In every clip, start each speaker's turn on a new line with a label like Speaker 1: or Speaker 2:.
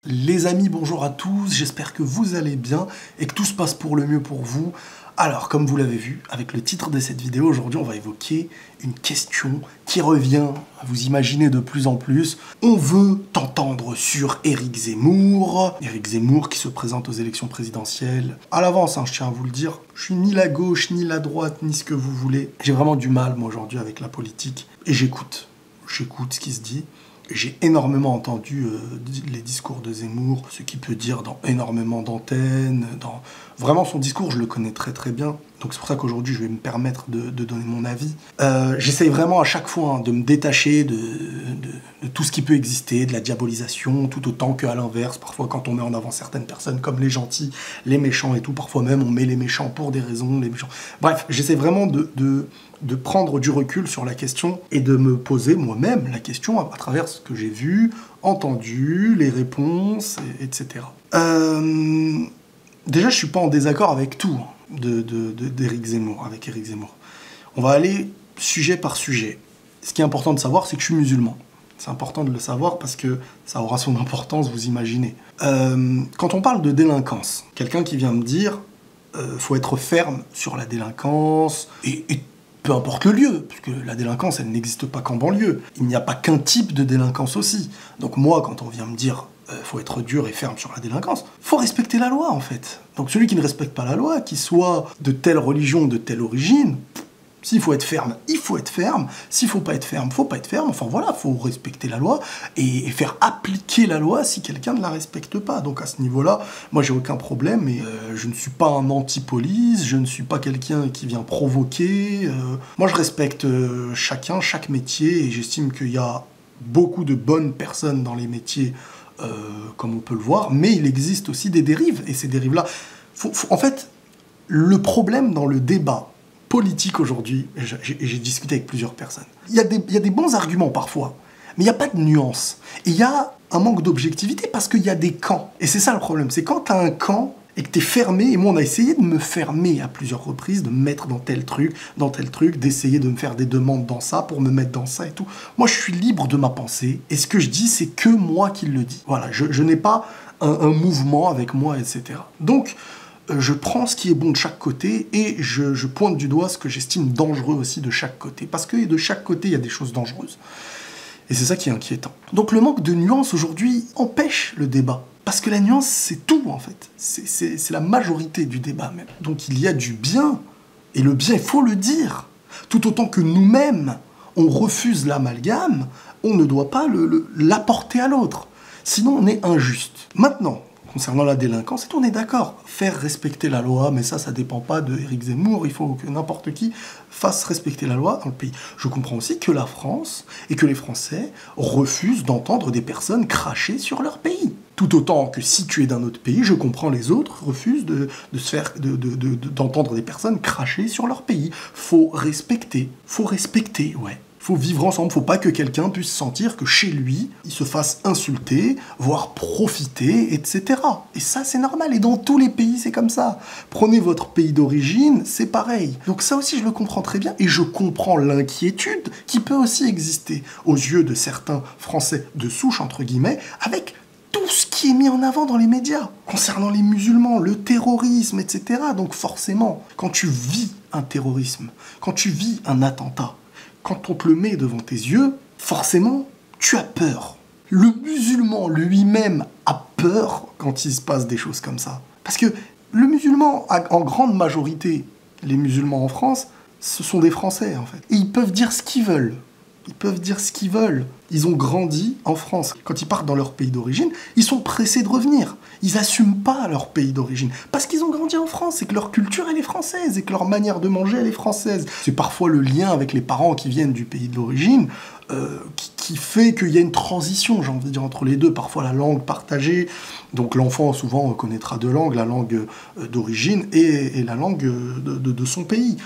Speaker 1: Les amis, bonjour à tous, j'espère que vous allez bien et que tout se passe pour le mieux pour vous. Alors, comme vous l'avez vu, avec le titre de cette vidéo, aujourd'hui on va évoquer une question qui revient, vous imaginez de plus en plus. On veut t'entendre sur Éric Zemmour. Éric Zemmour qui se présente aux élections présidentielles. À l'avance, je tiens à vous le dire, je suis ni la gauche, ni la droite, ni ce que vous voulez. J'ai vraiment du mal, moi, aujourd'hui, avec la politique. Et j'écoute ce qui se dit. J'ai énormément entendu les discours de Zemmour, ce qu'il peut dire dans énormément d'antennes. Vraiment, son discours, je le connais très très bien. Donc c'est pour ça qu'aujourd'hui, je vais me permettre de donner mon avis. J'essaye vraiment à chaque fois de me détacher de tout ce qui peut exister, de la diabolisation, tout autant qu'à l'inverse. Parfois, quand on met en avant certaines personnes comme les gentils, les méchants et tout, parfois même, on met les méchants pour des raisons, les méchants... Bref, j'essaie vraiment de prendre du recul sur la question et de me poser moi-même la question à travers ce que j'ai vu, entendu, les réponses, etc. Déjà, je suis pas en désaccord avec tout d'Éric Zemmour, avec Éric Zemmour. On va aller sujet par sujet. Ce qui est important de savoir, c'est que je suis musulman. C'est important de le savoir parce que ça aura son importance, vous imaginez. Quand on parle de délinquance, quelqu'un qui vient me dire faut être ferme sur la délinquance et peu importe le lieu, parce que la délinquance, elle n'existe pas qu'en banlieue. Il n'y a pas qu'un type de délinquance aussi. Donc moi, quand on vient me dire faut être dur et ferme sur la délinquance, faut respecter la loi, en fait. Donc celui qui ne respecte pas la loi, qu'il soit de telle religion, de telle origine, s'il faut être ferme, il faut être ferme. S'il faut pas être ferme, faut pas être ferme. Enfin voilà, faut respecter la loi et faire appliquer la loi si quelqu'un ne la respecte pas. Donc à ce niveau-là, moi j'ai aucun problème et je ne suis pas un anti-police, je ne suis pas quelqu'un qui vient provoquer. Moi je respecte chacun, chaque métier et j'estime qu'il y a beaucoup de bonnes personnes dans les métiers comme on peut le voir, mais il existe aussi des dérives et ces dérives-là, en fait, le problème dans le débat politique aujourd'hui, j'ai discuté avec plusieurs personnes, il y a des bons arguments parfois, mais il n'y a pas de nuance. Et il y a un manque d'objectivité parce qu'il y a des camps. Et c'est ça le problème, c'est quand tu as un camp et que tu es fermé, et moi on a essayé de me fermer à plusieurs reprises, de me mettre dans tel truc, d'essayer de me faire des demandes dans ça, pour me mettre dans ça et tout. Moi je suis libre de ma pensée, et ce que je dis c'est que moi qui le dis. Voilà, je n'ai pas un mouvement avec moi, etc. Donc, je prends ce qui est bon de chaque côté et je pointe du doigt ce que j'estime dangereux aussi de chaque côté. Parce que de chaque côté, il y a des choses dangereuses. Et c'est ça qui est inquiétant. Donc le manque de nuance aujourd'hui empêche le débat. Parce que la nuance, c'est tout en fait. C'est la majorité du débat même. Donc il y a du bien. Et le bien, il faut le dire. Tout autant que nous-mêmes, on refuse l'amalgame, on ne doit pas l'apporter à l'autre. Sinon, on est injuste. Maintenant, concernant la délinquance, on est d'accord. Faire respecter la loi, mais ça dépend pas de Éric Zemmour. Il faut que n'importe qui fasse respecter la loi dans le pays. Je comprends aussi que la France et que les Français refusent d'entendre des personnes cracher sur leur pays. Tout autant que si tu es d'un autre pays, je comprends les autres refusent d'entendre des personnes cracher sur leur pays. Faut respecter, ouais. Faut vivre ensemble, faut pas que quelqu'un puisse sentir que chez lui, il se fasse insulter, voire profiter, etc. Et ça, c'est normal, et dans tous les pays, c'est comme ça. Prenez votre pays d'origine, c'est pareil. Donc ça aussi, je le comprends très bien, et je comprends l'inquiétude qui peut aussi exister aux yeux de certains Français de souche, entre guillemets, avec tout ce qui est mis en avant dans les médias, concernant les musulmans, le terrorisme, etc. Donc forcément, quand tu vis un terrorisme, quand tu vis un attentat, quand on te le met devant tes yeux, forcément, tu as peur. Le musulman lui-même a peur quand il se passe des choses comme ça. Parce que le musulman, en grande majorité, les musulmans en France, ce sont des Français, en fait. Et ils peuvent dire ce qu'ils veulent. Ils ont grandi en France. Quand ils partent dans leur pays d'origine, ils sont pressés de revenir. Ils n'assument pas leur pays d'origine. Parce qu'ils ont grandi en France et que leur culture, elle est française et que leur manière de manger, elle est française. C'est parfois le lien avec les parents qui viennent du pays d'origine qui fait qu'il y a une transition, j'ai envie de dire, entre les deux. Parfois la langue partagée. Donc l'enfant, souvent, connaîtra deux langues, la langue d'origine et la langue de son pays.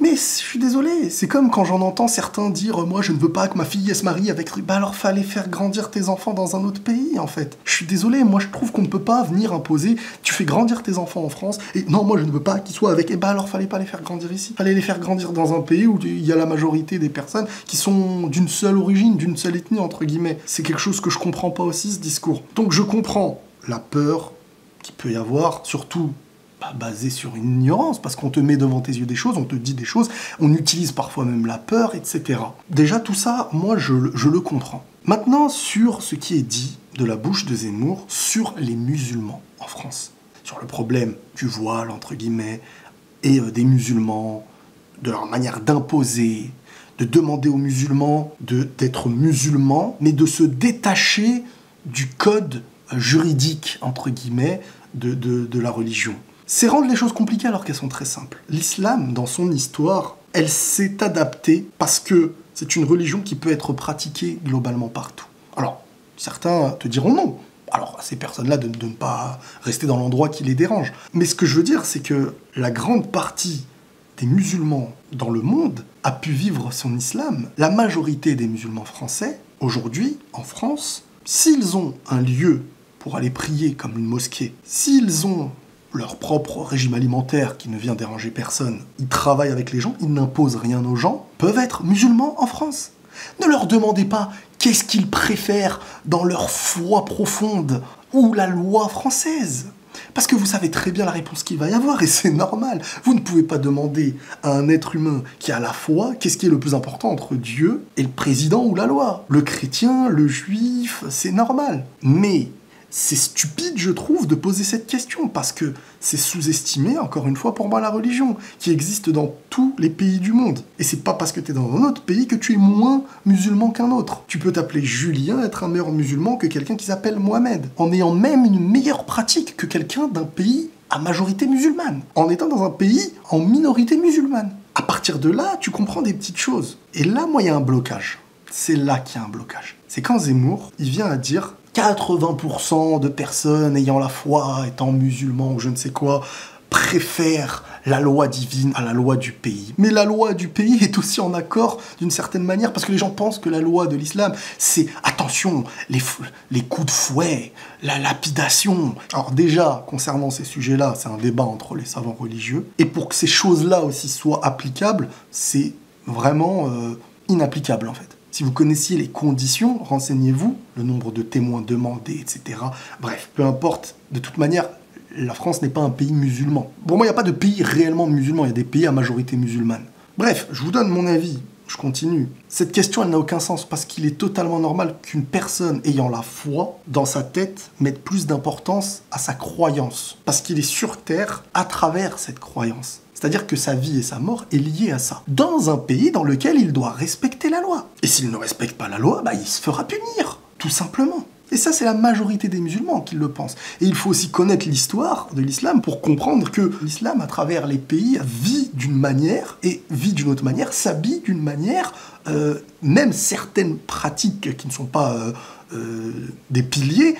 Speaker 1: Mais je suis désolé, c'est comme quand j'en entends certains dire moi je ne veux pas que ma fille elle se marie avec... Bah alors fallait faire grandir tes enfants dans un autre pays en fait. Je suis désolé, moi je trouve qu'on ne peut pas venir imposer, tu fais grandir tes enfants en France, et non moi je ne veux pas qu'ils soient avec... Et bah alors fallait pas les faire grandir ici. Fallait les faire grandir dans un pays où il y a la majorité des personnes qui sont d'une seule origine, d'une seule ethnie entre guillemets. C'est quelque chose que je comprends pas aussi ce discours. Donc je comprends la peur qu'il peut y avoir, surtout basé sur une ignorance, parce qu'on te met devant tes yeux des choses, on te dit des choses, on utilise parfois même la peur, etc. Déjà tout ça, moi je le comprends. Maintenant, sur ce qui est dit de la bouche de Zemmour sur les musulmans en France, sur le problème du voile, entre guillemets, et des musulmans, de leur manière d'imposer, de demander aux musulmans d'être musulmans, mais de se détacher du code juridique, entre guillemets, de la religion. C'est rendre les choses compliquées alors qu'elles sont très simples. L'islam, dans son histoire, elle s'est adaptée parce que c'est une religion qui peut être pratiquée globalement partout. Alors, certains te diront non. Alors, à ces personnes-là de ne pas rester dans l'endroit qui les dérange. Mais ce que je veux dire, c'est que la grande partie des musulmans dans le monde a pu vivre son islam. La majorité des musulmans français, aujourd'hui, en France, s'ils ont un lieu pour aller prier comme une mosquée, s'ils ont leur propre régime alimentaire qui ne vient déranger personne, ils travaillent avec les gens, ils n'imposent rien aux gens, peuvent être musulmans en France. Ne leur demandez pas qu'est-ce qu'ils préfèrent dans leur foi profonde ou la loi française. Parce que vous savez très bien la réponse qu'il va y avoir, et c'est normal. Vous ne pouvez pas demander à un être humain qui a la foi, qu'est-ce qui est le plus important entre Dieu et le président ou la loi. Le chrétien, le juif, c'est normal. Mais c'est stupide, je trouve, de poser cette question, parce que c'est sous-estimer, encore une fois, pour moi, la religion, qui existe dans tous les pays du monde. Et c'est pas parce que tu es dans un autre pays que tu es moins musulman qu'un autre. Tu peux t'appeler Julien, être un meilleur musulman que quelqu'un qui s'appelle Mohamed, en ayant même une meilleure pratique que quelqu'un d'un pays à majorité musulmane, en étant dans un pays en minorité musulmane. À partir de là, tu comprends des petites choses. Et là, moi, il y a un blocage. C'est là qu'il y a un blocage. C'est quand Zemmour, il vient à dire 80% de personnes ayant la foi, étant musulmans ou je ne sais quoi, préfèrent la loi divine à la loi du pays. Mais la loi du pays est aussi en accord d'une certaine manière, parce que les gens pensent que la loi de l'islam, c'est, attention, les coups de fouet, la lapidation. Alors déjà, concernant ces sujets-là, c'est un débat entre les savants religieux, et pour que ces choses-là aussi soient applicables, c'est vraiment inapplicable en fait. Si vous connaissiez les conditions, renseignez-vous, le nombre de témoins demandés, etc. Bref, peu importe, de toute manière, la France n'est pas un pays musulman. Pour moi, il n'y a pas de pays réellement musulman, il y a des pays à majorité musulmane. Bref, je vous donne mon avis, je continue. Cette question, elle n'a aucun sens, parce qu'il est totalement normal qu'une personne ayant la foi, dans sa tête, mette plus d'importance à sa croyance. Parce qu'il est sur Terre à travers cette croyance. C'est-à-dire que sa vie et sa mort est liée à ça. Dans un pays dans lequel il doit respecter la loi. Et s'il ne respecte pas la loi, il se fera punir, tout simplement. Et ça, c'est la majorité des musulmans qui le pensent. Et il faut aussi connaître l'histoire de l'islam pour comprendre que l'islam, à travers les pays, vit d'une manière, et vit d'une autre manière, s'habille d'une manière, même certaines pratiques qui ne sont pas des piliers,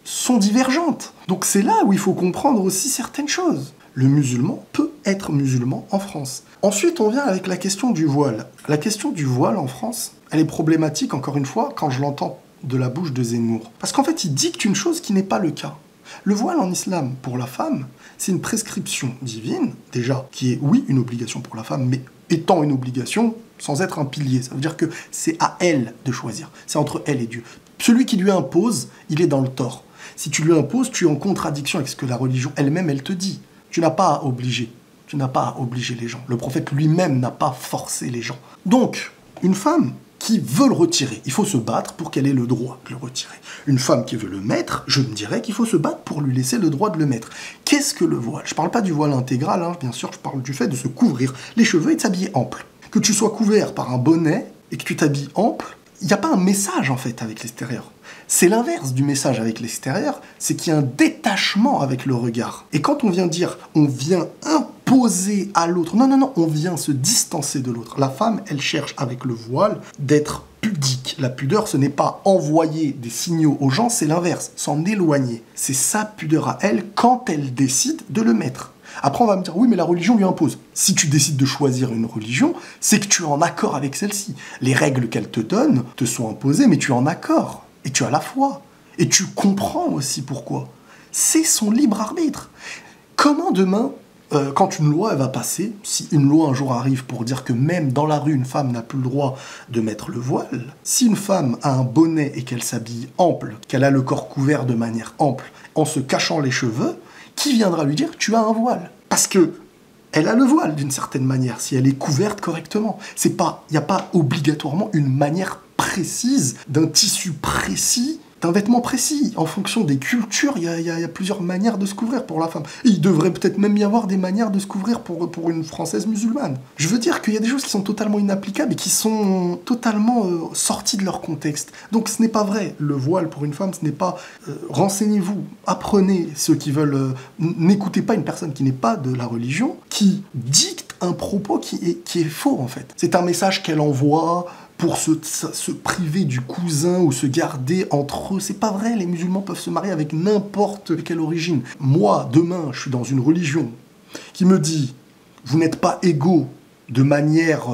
Speaker 1: sont divergentes. Donc c'est là où il faut comprendre aussi certaines choses. Le musulman peut être musulman en France. Ensuite, on vient avec la question du voile. La question du voile en France, elle est problématique, encore une fois, quand je l'entends de la bouche de Zemmour. Parce qu'en fait, il dicte une chose qui n'est pas le cas. Le voile en islam, pour la femme, c'est une prescription divine, déjà, qui est, oui, une obligation pour la femme, mais étant une obligation sans être un pilier. Ça veut dire que c'est à elle de choisir. C'est entre elle et Dieu. Celui qui lui impose, il est dans le tort. Si tu lui imposes, tu es en contradiction avec ce que la religion elle-même, elle te dit. Tu n'as pas à obliger. Tu n'as pas à obliger les gens. Le prophète lui-même n'a pas forcé les gens. Donc, une femme qui veut le retirer, il faut se battre pour qu'elle ait le droit de le retirer. Une femme qui veut le mettre, je me dirais qu'il faut se battre pour lui laisser le droit de le mettre. Qu'est-ce que le voile? Je ne parle pas du voile intégral, bien sûr, je parle du fait de se couvrir les cheveux et de s'habiller ample. Que tu sois couvert par un bonnet et que tu t'habilles ample, il n'y a pas un message en fait avec l'extérieur. C'est l'inverse du message avec l'extérieur, c'est qu'il y a un détachement avec le regard. Et quand on vient dire, on vient imposer à l'autre, non, on vient se distancer de l'autre. La femme, elle cherche avec le voile d'être pudique. La pudeur, ce n'est pas envoyer des signaux aux gens, c'est l'inverse, s'en éloigner. C'est sa pudeur à elle quand elle décide de le mettre. Après, on va me dire, oui, mais la religion lui impose. Si tu décides de choisir une religion, c'est que tu es en accord avec celle-ci. Les règles qu'elle te donne te sont imposées, mais tu es en accord. Et tu as la foi. Et tu comprends aussi pourquoi. C'est son libre arbitre. Comment demain, quand une loi elle va passer, si une loi un jour arrive pour dire que même dans la rue, une femme n'a plus le droit de mettre le voile, si une femme a un bonnet et qu'elle s'habille ample, qu'elle a le corps couvert de manière ample, en se cachant les cheveux, qui viendra lui dire « tu as un voile ?» Parce que elle a le voile d'une certaine manière, si elle est couverte correctement. Il n'y a pas obligatoirement une manière précise, d'un tissu précis, d'un vêtement précis. En fonction des cultures, il y a plusieurs manières de se couvrir pour la femme. Et il devrait peut-être même y avoir des manières de se couvrir pour une Française musulmane. Je veux dire qu'il y a des choses qui sont totalement inapplicables et qui sont totalement sorties de leur contexte. Donc ce n'est pas vrai. Le voile pour une femme, ce n'est pas... renseignez-vous, apprenez ceux qui veulent... N'écoutez pas une personne qui n'est pas de la religion, qui dicte un propos qui est faux en fait. C'est un message qu'elle envoie... pour se priver du cousin ou se garder entre eux. C'est pas vrai, les musulmans peuvent se marier avec n'importe quelle origine. Moi, demain, je suis dans une religion qui me dit « vous n'êtes pas égaux de manière...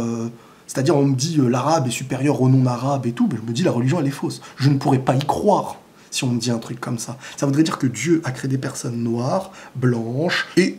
Speaker 1: c'est-à-dire, on me dit l'arabe est supérieur au non-arabe et tout, mais je me dis la religion, elle est fausse. Je ne pourrais pas y croire si on me dit un truc comme ça. Ça voudrait dire que Dieu a créé des personnes noires, blanches, et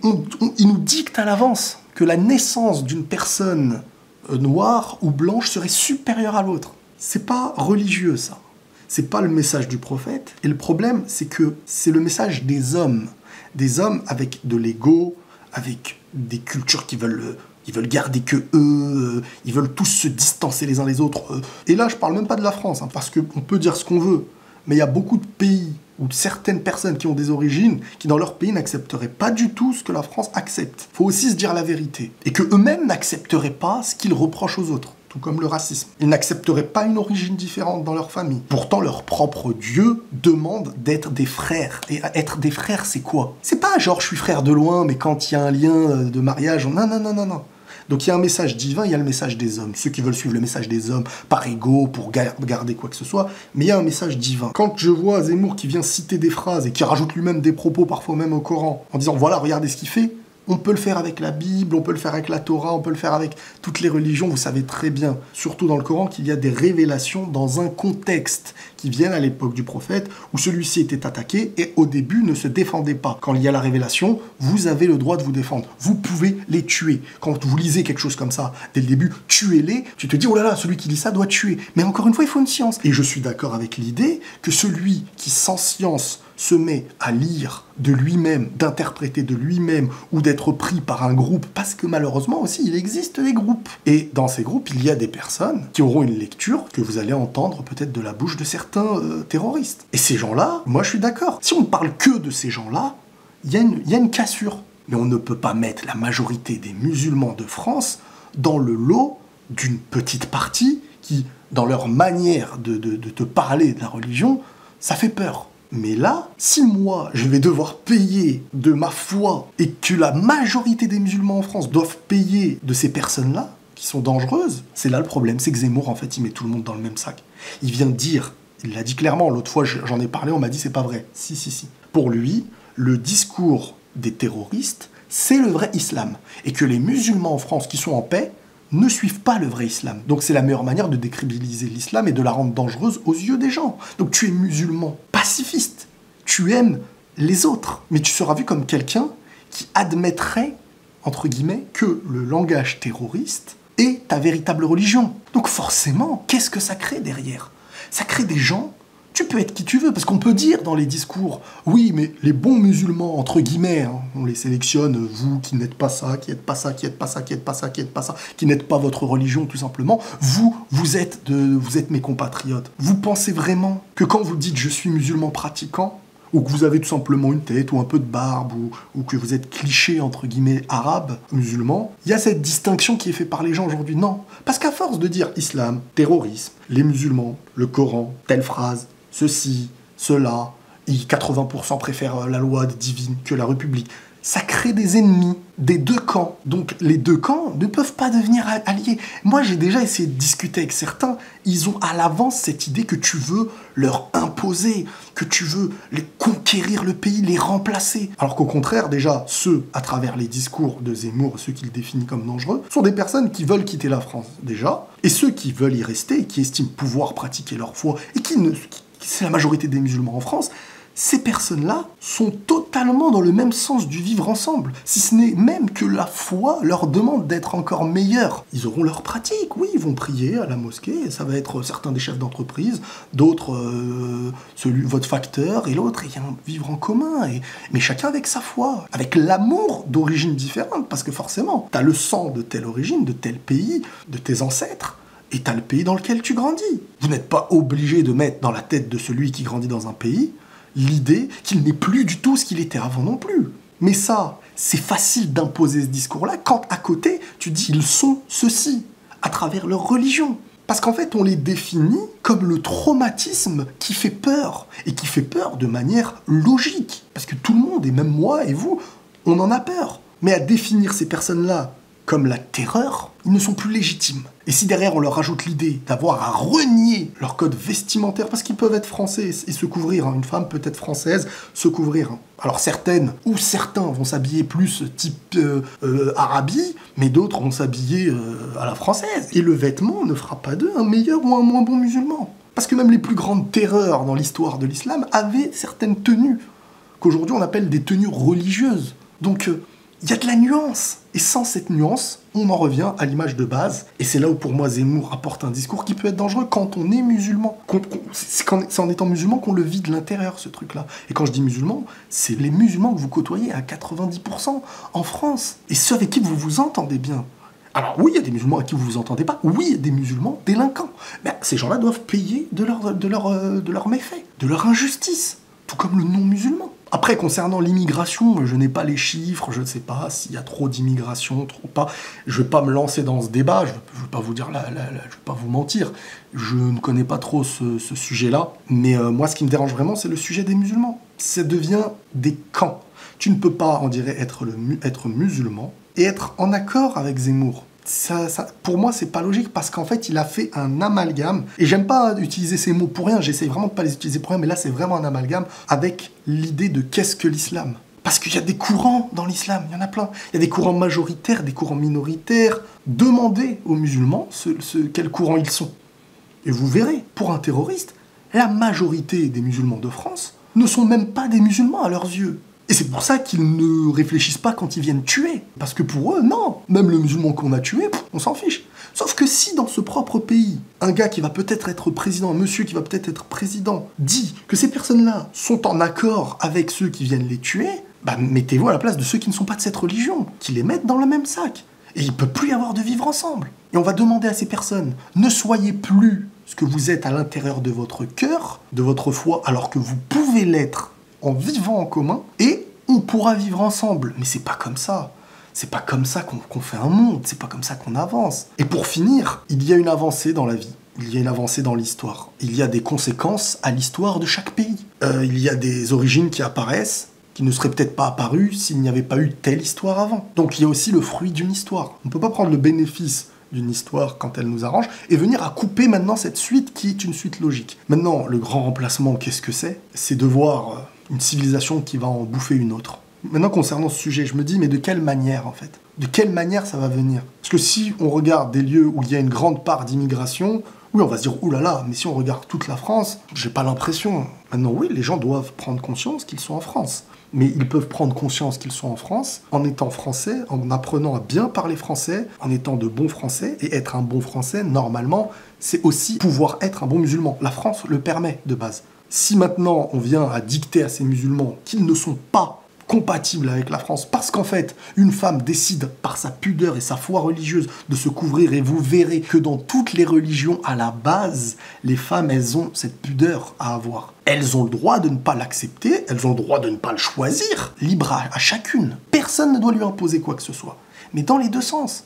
Speaker 1: il nous dicte à l'avance que la naissance d'une personne... noire ou blanche serait supérieure à l'autre. C'est pas religieux, ça. C'est pas le message du prophète. Et le problème, c'est que c'est le message des hommes. Des hommes avec de l'ego, avec des cultures qui veulent... Ils veulent garder que eux, ils veulent tous se distancer les uns les autres. Et là, je parle même pas de la France, hein, parce qu'on peut dire ce qu'on veut. Mais il y a beaucoup de pays ou certaines personnes qui ont des origines qui, dans leur pays, n'accepteraient pas du tout ce que la France accepte. Il faut aussi se dire la vérité. Et qu'eux-mêmes n'accepteraient pas ce qu'ils reprochent aux autres, tout comme le racisme. Ils n'accepteraient pas une origine différente dans leur famille. Pourtant, leur propre Dieu demande d'être des frères. Et être des frères, c'est quoi? C'est pas genre, je suis frère de loin, mais quand il y a un lien de mariage, non, non, non, non, non. Donc il y a un message divin, il y a le message des hommes. Ceux qui veulent suivre le message des hommes par ego, pour garder quoi que ce soit, mais il y a un message divin. Quand je vois Zemmour qui vient citer des phrases et qui rajoute lui-même des propos, parfois même au Coran, en disant voilà, regardez ce qu'il fait, on peut le faire avec la Bible, on peut le faire avec la Torah, on peut le faire avec toutes les religions. Vous savez très bien, surtout dans le Coran, qu'il y a des révélations dans un contexte qui viennent à l'époque du prophète, où celui-ci était attaqué et au début ne se défendait pas. Quand il y a la révélation, vous avez le droit de vous défendre. Vous pouvez les tuer. Quand vous lisez quelque chose comme ça, dès le début, tuez-les, tu te dis, oh là là, celui qui lit ça doit tuer. Mais encore une fois, il faut une science. Et je suis d'accord avec l'idée que celui qui, sans science, se met à lire de lui-même, d'interpréter de lui-même, ou d'être pris par un groupe, parce que malheureusement aussi, il existe des groupes. Et dans ces groupes, il y a des personnes qui auront une lecture que vous allez entendre peut-être de la bouche de certains terroristes. Et ces gens-là, moi je suis d'accord. Si on ne parle que de ces gens-là, il y a une cassure. Mais on ne peut pas mettre la majorité des musulmans de France dans le lot d'une petite partie qui, dans leur manière de te parler de la religion, ça fait peur. Mais là, si moi, je vais devoir payer de ma foi et que la majorité des musulmans en France doivent payer de ces personnes-là, qui sont dangereuses, c'est là le problème. C'est que Zemmour, en fait, il met tout le monde dans le même sac. Il vient dire, il l'a dit clairement, l'autre fois j'en ai parlé, on m'a dit c'est pas vrai. Si, si, si. Pour lui, le discours des terroristes, c'est le vrai islam. Et que les musulmans en France qui sont en paix ne suivent pas le vrai islam. Donc c'est la meilleure manière de décrédibiliser l'islam et de la rendre dangereuse aux yeux des gens. Donc tu es musulman, pacifiste, tu aimes les autres, mais tu seras vu comme quelqu'un qui admettrait, entre guillemets, que le langage terroriste est ta véritable religion. Donc forcément, qu'est-ce que ça crée derrière? Ça crée des gens... Tu peux être qui tu veux, parce qu'on peut dire dans les discours, oui, mais les bons musulmans, entre guillemets, hein, on les sélectionne, vous qui n'êtes pas ça, qui n'êtes pas ça, qui n'êtes pas ça, qui n'êtes pas ça, qui n'êtes pas ça, qui n'êtes pas votre religion, tout simplement, vous êtes mes compatriotes. Vous pensez vraiment que quand vous dites « je suis musulman pratiquant », ou que vous avez tout simplement une tête, ou un peu de barbe, ou que vous êtes cliché, entre guillemets, arabe, musulman, il y a cette distinction qui est faite par les gens aujourd'hui. Non, parce qu'à force de dire islam, terrorisme, les musulmans, le Coran, telle phrase, ceci, cela, 80% préfèrent la loi divine que la République. ça crée des ennemis des deux camps. Donc les deux camps ne peuvent pas devenir alliés. Moi, j'ai déjà essayé de discuter avec certains. Ils ont à l'avance cette idée que tu veux leur imposer, que tu veux les conquérir le pays, les remplacer. Alors qu'au contraire, déjà, ceux, à travers les discours de Zemmour, ceux qu'il définit comme dangereux, sont des personnes qui veulent quitter la France, déjà. Et ceux qui veulent y rester, et qui estiment pouvoir pratiquer leur foi, et c'est la majorité des musulmans en France, ces personnes-là sont totalement dans le même sens du vivre ensemble. Si ce n'est même que la foi leur demande d'être encore meilleurs. Ils auront leur pratique, oui, ils vont prier à la mosquée, ça va être certains des chefs d'entreprise, d'autres, votre facteur, et l'autre, il y a un vivre en commun, mais chacun avec sa foi, avec l'amour d'origine différente, parce que forcément, t'as le sang de telle origine, de tel pays, de tes ancêtres, et t'as le pays dans lequel tu grandis. Vous n'êtes pas obligé de mettre dans la tête de celui qui grandit dans un pays l'idée qu'il n'est plus du tout ce qu'il était avant non plus. Mais ça, c'est facile d'imposer ce discours-là quand à côté, tu dis qu'ils sont ceci, à travers leur religion. Parce qu'en fait, on les définit comme le traumatisme qui fait peur, et qui fait peur de manière logique. Parce que tout le monde, et même moi et vous, on en a peur. Mais à définir ces personnes-là comme la terreur, ils ne sont plus légitimes. Et si derrière on leur rajoute l'idée d'avoir à renier leur code vestimentaire, parce qu'ils peuvent être français et se couvrir, une femme peut être française, se couvrir. Alors certaines ou certains vont s'habiller plus type Arabie, mais d'autres vont s'habiller à la française. Et le vêtement ne fera pas d'eux un meilleur ou un moins bon musulman. Parce que même les plus grandes terreurs dans l'histoire de l'islam avaient certaines tenues, qu'aujourd'hui on appelle des tenues religieuses. Donc il y a de la nuance. Et sans cette nuance, on en revient à l'image de base. Et c'est là où pour moi Zemmour apporte un discours qui peut être dangereux quand on est musulman. C'est en étant musulman qu'on le vit de l'intérieur, ce truc-là. Et quand je dis musulman, c'est les musulmans que vous côtoyez à 90% en France. Et ceux avec qui vous vous entendez bien. Alors oui, il y a des musulmans avec qui vous vous entendez pas. Oui, il y a des musulmans délinquants. Mais ces gens-là doivent payer de leurs méfaits, de leur injustice. Tout comme le non-musulman. Après, concernant l'immigration, je n'ai pas les chiffres, je ne sais pas s'il y a trop d'immigration, trop pas. Je ne vais pas me lancer dans ce débat, je ne vais pas vous dire, je vais pas vous mentir. Je ne connais pas trop ce sujet-là. Mais moi, ce qui me dérange vraiment, c'est le sujet des musulmans. Ça devient des camps. Tu ne peux pas, on dirait, être musulman et être en accord avec Zemmour. Pour moi, c'est pas logique parce qu'en fait, il a fait un amalgame. Et j'aime pas utiliser ces mots pour rien, j'essaie vraiment de pas les utiliser pour rien, mais là, c'est vraiment un amalgame avec l'idée de qu'est-ce que l'islam. Parce qu'il y a des courants dans l'islam, il y en a plein. Il y a des courants majoritaires, des courants minoritaires. Demandez aux musulmans quels courants ils sont. Et vous verrez, pour un terroriste, la majorité des musulmans de France ne sont même pas des musulmans à leurs yeux. Et c'est pour ça qu'ils ne réfléchissent pas quand ils viennent tuer. Parce que pour eux, non, même le musulman qu'on a tué, on s'en fiche. Sauf que si dans ce propre pays, un gars qui va peut-être être président, un monsieur qui va peut-être être président, dit que ces personnes-là sont en accord avec ceux qui viennent les tuer, bah mettez-vous à la place de ceux qui ne sont pas de cette religion, qui les mettent dans le même sac. Et il ne peut plus y avoir de vivre ensemble. Et on va demander à ces personnes, ne soyez plus ce que vous êtes à l'intérieur de votre cœur, de votre foi, alors que vous pouvez l'être en vivant en commun, et on pourra vivre ensemble. Mais c'est pas comme ça. C'est pas comme ça qu'on fait un monde, c'est pas comme ça qu'on avance. Et pour finir, il y a une avancée dans la vie. Il y a une avancée dans l'histoire. Il y a des conséquences à l'histoire de chaque pays. Il y a des origines qui apparaissent, qui ne seraient peut-être pas apparues s'il n'y avait pas eu telle histoire avant. Donc il y a aussi le fruit d'une histoire. On ne peut pas prendre le bénéfice d'une histoire quand elle nous arrange, et venir à couper maintenant cette suite qui est une suite logique. Maintenant, le grand remplacement, qu'est-ce que c'est? C'est de voir une civilisation qui va en bouffer une autre. Maintenant, concernant ce sujet, je me dis, mais de quelle manière, en fait? De quelle manière ça va venir? Parce que si on regarde des lieux où il y a une grande part d'immigration, oui, on va se dire, oulala, mais si on regarde toute la France, j'ai pas l'impression. Maintenant, oui, les gens doivent prendre conscience qu'ils sont en France. Mais ils peuvent prendre conscience qu'ils sont en France en étant français, en apprenant à bien parler français, en étant de bons français. Et être un bon français, normalement, c'est aussi pouvoir être un bon musulman. La France le permet de base. Si maintenant on vient à dicter à ces musulmans qu'ils ne sont pas compatibles avec la France, parce qu'en fait, une femme décide par sa pudeur et sa foi religieuse de se couvrir, et vous verrez que dans toutes les religions, à la base, les femmes, elles ont cette pudeur à avoir. Elles ont le droit de ne pas l'accepter, elles ont le droit de ne pas le choisir, libre à chacune. Personne ne doit lui imposer quoi que ce soit. Mais dans les deux sens.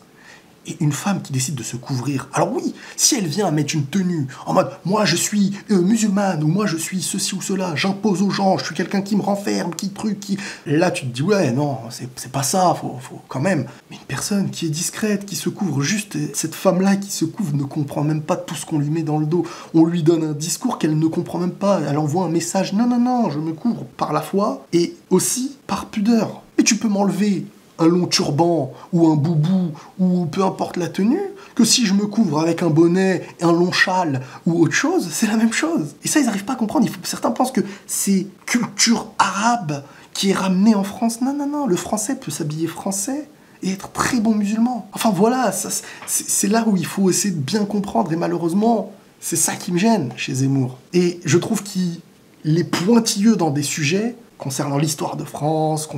Speaker 1: Et une femme qui décide de se couvrir, alors oui, si elle vient à mettre une tenue en mode « moi je suis musulmane » ou « moi je suis ceci ou cela, j'impose aux gens, je suis quelqu'un qui me renferme, qui truc, qui... » Et là tu te dis « ouais, non, c'est pas ça, faut quand même... » Mais une personne qui est discrète, qui se couvre, juste cette femme-là qui se couvre ne comprend même pas tout ce qu'on lui met dans le dos. On lui donne un discours qu'elle ne comprend même pas, elle envoie un message « non, non, non, je me couvre par la foi et aussi par pudeur. » Et tu peux m'enlever un long turban ou un boubou ou peu importe la tenue, que si je me couvre avec un bonnet, un long châle ou autre chose, c'est la même chose. Et ça, ils n'arrivent pas à comprendre. Certains pensent que c'est culture arabe qui est ramenée en France. Non, non, non, le français peut s'habiller français et être très bon musulman. Enfin voilà, c'est là où il faut essayer de bien comprendre et malheureusement, c'est ça qui me gêne chez Zemmour. Et je trouve qu'il est pointilleux dans des sujets concernant l'histoire de France,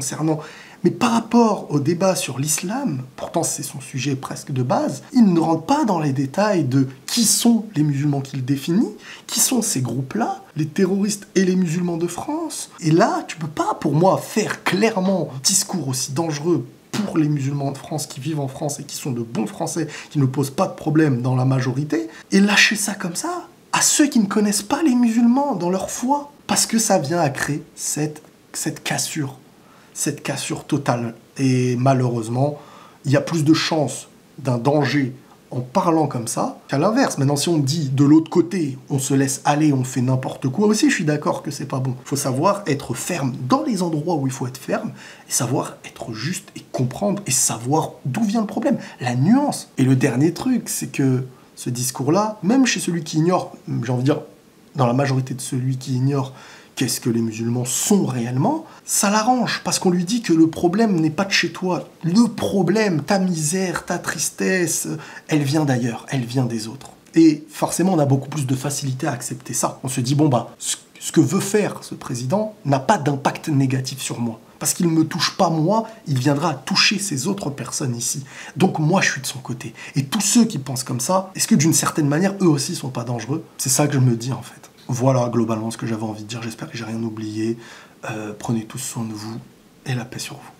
Speaker 1: mais par rapport au débat sur l'islam, pourtant c'est son sujet presque de base, il ne rentre pas dans les détails de qui sont les musulmans qu'il définit, qui sont ces groupes-là, les terroristes et les musulmans de France. Et là, tu peux pas, pour moi, faire clairement un discours aussi dangereux pour les musulmans de France qui vivent en France et qui sont de bons Français, qui ne posent pas de problème dans la majorité, et lâcher ça comme ça à ceux qui ne connaissent pas les musulmans dans leur foi, parce que ça vient à créer cette cassure totale. Et malheureusement, il y a plus de chances d'un danger en parlant comme ça qu'à l'inverse. Maintenant, si on dit de l'autre côté, on se laisse aller, on fait n'importe quoi, aussi je suis d'accord que c'est pas bon. Il faut savoir être ferme dans les endroits où il faut être ferme, et savoir être juste et comprendre, et savoir d'où vient le problème, la nuance. Et le dernier truc, c'est que ce discours-là, même chez celui qui ignore, j'ai envie de dire, dans la majorité de celui qui ignore qu'est-ce que les musulmans sont réellement, ça l'arrange, parce qu'on lui dit que le problème n'est pas de chez toi. Le problème, ta misère, ta tristesse, elle vient d'ailleurs, elle vient des autres. Et forcément, on a beaucoup plus de facilité à accepter ça. On se dit, bon bah, ce que veut faire ce président n'a pas d'impact négatif sur moi. Parce qu'il ne me touche pas moi, il viendra toucher ces autres personnes ici. Donc moi, je suis de son côté. Et tous ceux qui pensent comme ça, est-ce que d'une certaine manière, eux aussi sont pas dangereux? C'est ça que je me dis en fait. Voilà globalement ce que j'avais envie de dire, j'espère que j'ai rien oublié. Prenez tous soin de vous et la paix sur vous.